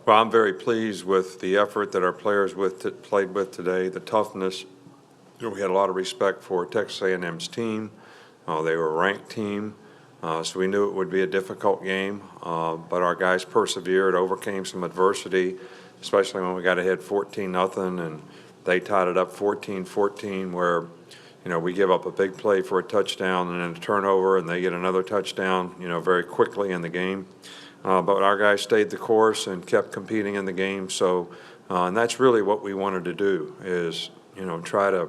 Well, I'm very pleased with the effort that our players played with today, the toughness. We had a lot of respect for Texas A&M's team. They were a ranked team, so we knew it would be a difficult game, but our guys persevered, overcame some adversity, especially when we got ahead 14-0, and they tied it up 14-14, where we give up a big play for a touchdown and then a turnover, and they get another touchdown, very quickly in the game. But our guys stayed the course and kept competing in the game. So, and that's really what we wanted to do is, try to,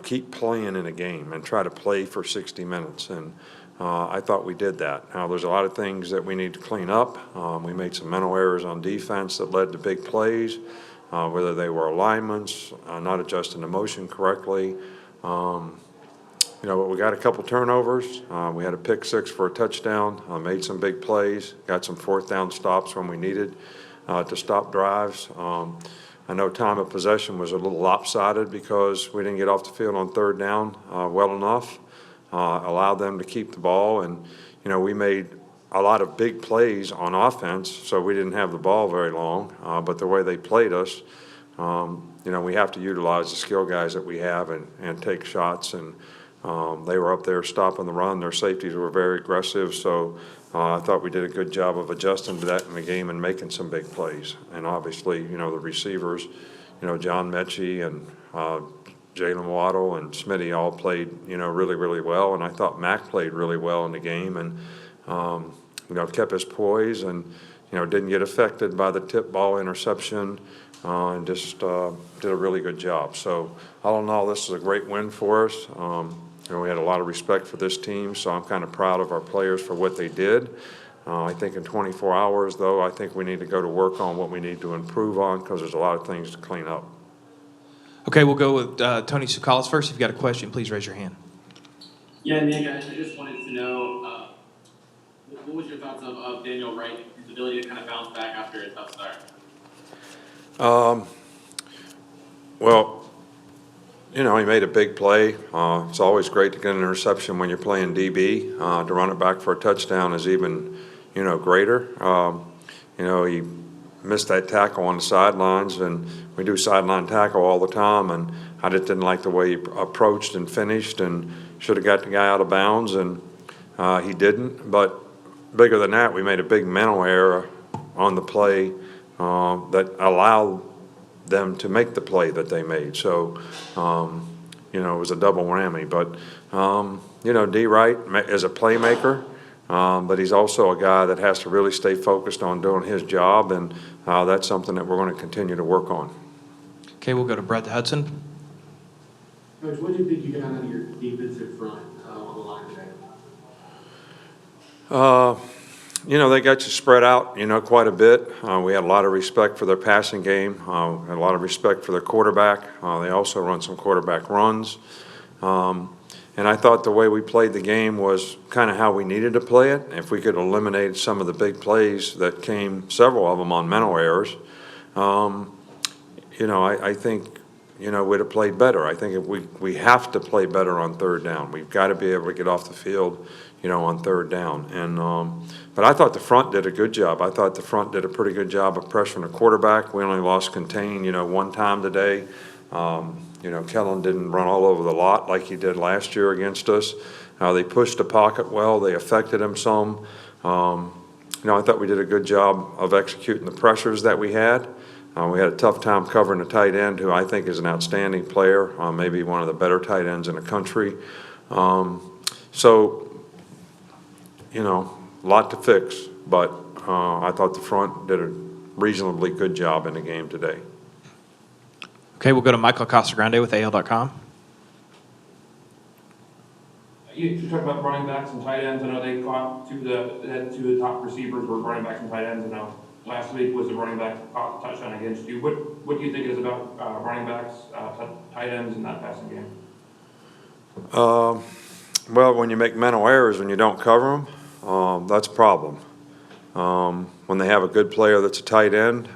keep playing in a game and try to play for 60 minutes. And I thought we did that. Now, there's a lot of things that we need to clean up. We made some mental errors on defense that led to big plays, whether they were alignments, not adjusting the motion correctly. But we got a couple turnovers. We had a pick six for a touchdown, made some big plays, got some fourth down stops when we needed to stop drives. I know time of possession was a little lopsided because we didn't get off the field on third down well enough, allowed them to keep the ball. And, we made a lot of big plays on offense, so we didn't have the ball very long. But the way they played us, we have to utilize the skill guys that we have and take shots. And they were up there stopping the run. Their safeties were very aggressive, so I thought we did a good job of adjusting to that in the game and making some big plays. And obviously, the receivers, John Mechie and Jalen Waddle and Smitty all played, really, really well. And I thought Mac played really well in the game and, kept his poise and, didn't get affected by the tip ball interception and just did a really good job. So all in all, this is a great win for us. We had a lot of respect for this team, so I'm kind of proud of our players for what they did. I think in 24 hours, though, I think we need to go to work on what we need to improve on because there's a lot of things to clean up. Okay, we'll go with Tony Sukalis first. If you've got a question, please raise your hand. Yeah, Nick, I just wanted to know, what was your thoughts of Daniel Wright, his ability to kind of bounce back after a tough start? Well, he made a big play. It's always great to get an interception when you're playing DB. To run it back for a touchdown is even, greater. He missed that tackle on the sidelines, and we do sideline tackle all the time, and I just didn't like the way he approached and finished and should have got the guy out of bounds, and he didn't. But bigger than that, we made a big mental error on the play that allowed them to make the play that they made. So, it was a double whammy. But, D. Wright is a playmaker, but he's also a guy that has to really stay focused on doing his job, and that's something that we're going to continue to work on. Okay, we'll go to Brett Hudson. Coach, what do you think you got out of your defensive front on the line today? They got you spread out, quite a bit. We had a lot of respect for their passing game, had a lot of respect for their quarterback. They also run some quarterback runs. And I thought the way we played the game was kind of how we needed to play it. If we could eliminate some of the big plays that came, several of them on mental errors, I think, we'd have played better. I think if we have to play better on third down. We've got to be able to get off the field, on third down. And but I thought the front did a good job. I thought the front did a pretty good job of pressuring the quarterback. We only lost contain, one time today. Kellen didn't run all over the lot like he did last year against us. They pushed the pocket well. They affected him some. I thought we did a good job of executing the pressures that we had. We had a tough time covering the tight end, who I think is an outstanding player, maybe one of the better tight ends in the country. A lot to fix, but I thought the front did a reasonably good job in the game today. Okay, we'll go to Michael Casagrande with AL.com. You talked about running backs and tight ends. I know they caught two of the top receivers were running backs and tight ends. I know last week was a running back caught the touchdown against you. What do you think it is about running backs, tight ends in that passing game? Well, when you make mental errors and you don't cover them, that's a problem. When they have a good player that's a tight end,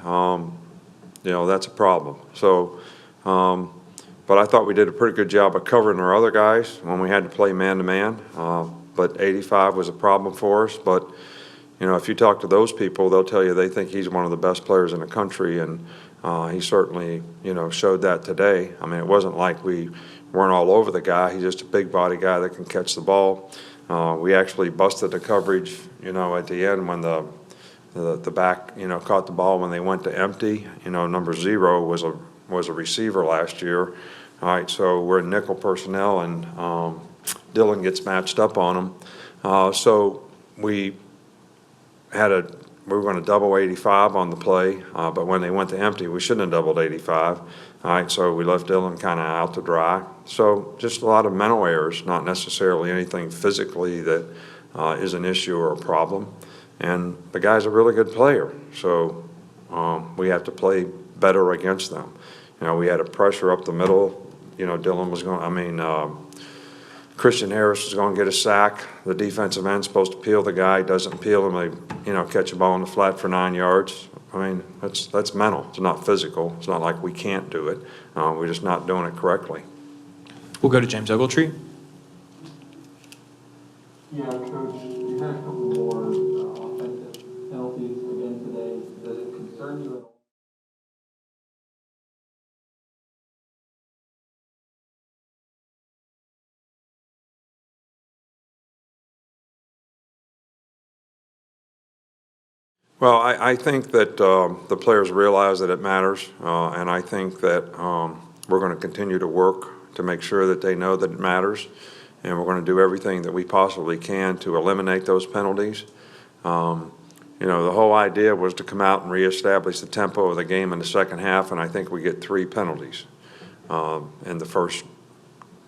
that's a problem. So, but I thought we did a pretty good job of covering our other guys when we had to play man-to-man. But 85 was a problem for us. But, you know, if you talk to those people, they'll tell you they think he's one of the best players in the country, and he certainly, you know, showed that today. I mean, it wasn't like we weren't all over the guy. He's just a big body guy that can catch the ball. We actually busted the coverage, you know, at the end when the back, you know, caught the ball when they went to empty. You know, number 0 was a receiver last year. All right, so we're in nickel personnel, and Dylan gets matched up on him. So we were going to double 85 on the play, but when they went to empty, we shouldn't have doubled 85. All right, so we left Dylan kind of out to dry. So just a lot of mental errors, not necessarily anything physically that is an issue or a problem. And the guy's a really good player, so we have to play better against them. You know, we had a pressure up the middle. You know, Dylan was going, Christian Harris was going to get a sack. The defensive end's supposed to peel the guy, doesn't peel him. They, you know, catch a ball in the flat for 9 yards. I mean, that's mental. It's not physical. It's not like we can't do it. We're just not doing it correctly. We'll go to James Ogletree. Yeah, Coach, you had a couple more offensive penalties again today. Does it concern you at all? Well, I think that the players realize that it matters, and I think that we're going to continue to work to make sure that they know that it matters, and we're going to do everything that we possibly can to eliminate those penalties. You know, the whole idea was to come out and reestablish the tempo of the game in the second half, and I think we get 3 penalties in the first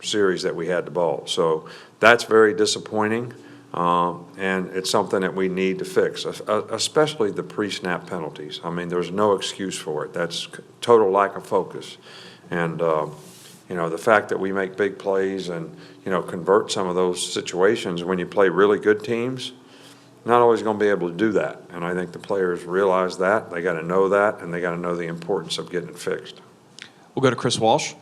series that we had the ball. So that's very disappointing. And it's something that we need to fix, especially the pre-snap penalties. I mean, there's no excuse for it. That's total lack of focus. And, you know, the fact that we make big plays and, you know, convert some of those situations when you play really good teams, not always going to be able to do that. And I think the players realize that. They got to know that, and they got to know the importance of getting it fixed. We'll go to Chris Walsh.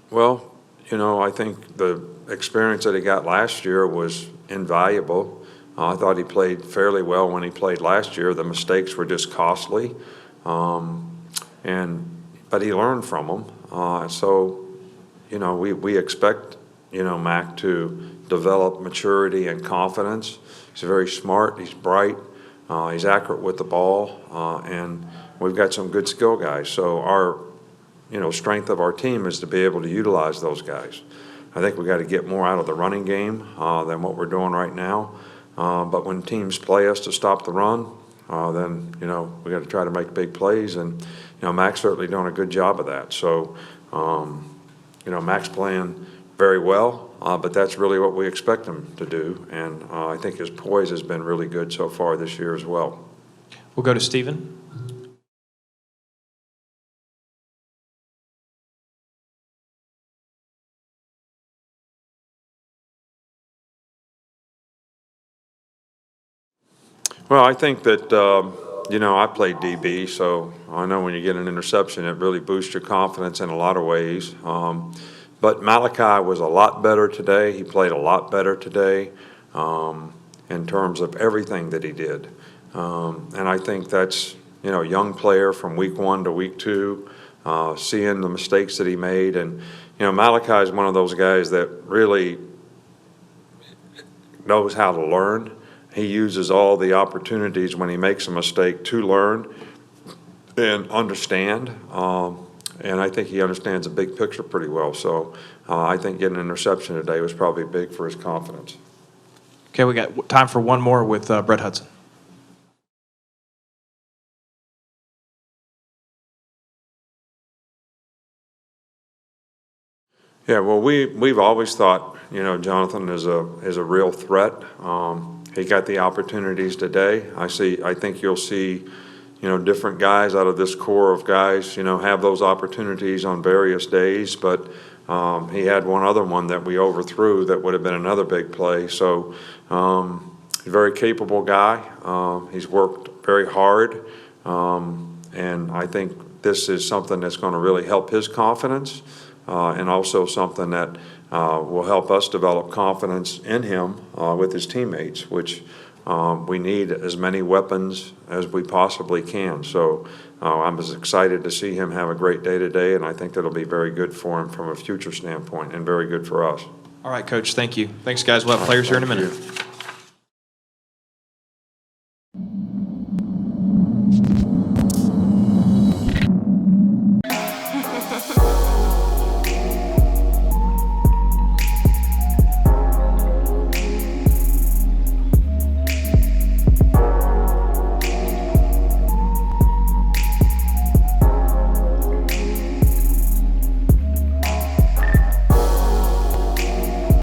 Well, you know, I think the experience that he got last year was invaluable. I thought he played fairly well when he played last year. The mistakes were just costly, but he learned from them. So, you know, we expect, you know, Mac to develop maturity and confidence. He's very smart. He's bright. He's accurate with the ball, and we've got some good skill guys. So our strength of our team is to be able to utilize those guys. I think we got to get more out of the running game than what we're doing right now. But when teams play us to stop the run, then, you know, we got to try to make big plays. And, you know, Mac's certainly doing a good job of that. So, you know, Mac's playing very well, but that's really what we expect him to do. And I think his poise has been really good so far this year as well. We'll go to Stephen. Well, I think that, you know, I played DB, so I know when you get an interception, it really boosts your confidence in a lot of ways. But Malachi was a lot better today. He played a lot better today in terms of everything that he did. And I think that's, you know, a young player from week 1 to week 2, seeing the mistakes that he made. And, you know, Malachi is one of those guys that really knows how to learn. He uses all the opportunities when he makes a mistake to learn and understand. And I think he understands the big picture pretty well. So I think getting an interception today was probably big for his confidence. Okay, we got time for one more with Brett Hudson. Yeah, well, we've always thought, you know, Jonathan is a real threat. He got the opportunities today. I think you'll see, you know, different guys out of this core of guys, you know, have those opportunities on various days. But he had one other one that we overthrew that would have been another big play. So he's a very capable guy. He's worked very hard, and I think this is something that's going to really help his confidence. and also something that will help us develop confidence in him with his teammates, which we need as many weapons as we possibly can. So I'm as excited to see him have a great day today, and I think that'll be very good for him from a future standpoint and very good for us. All right, Coach, thank you. Thanks, guys. We'll have players here in a minute. Thank you.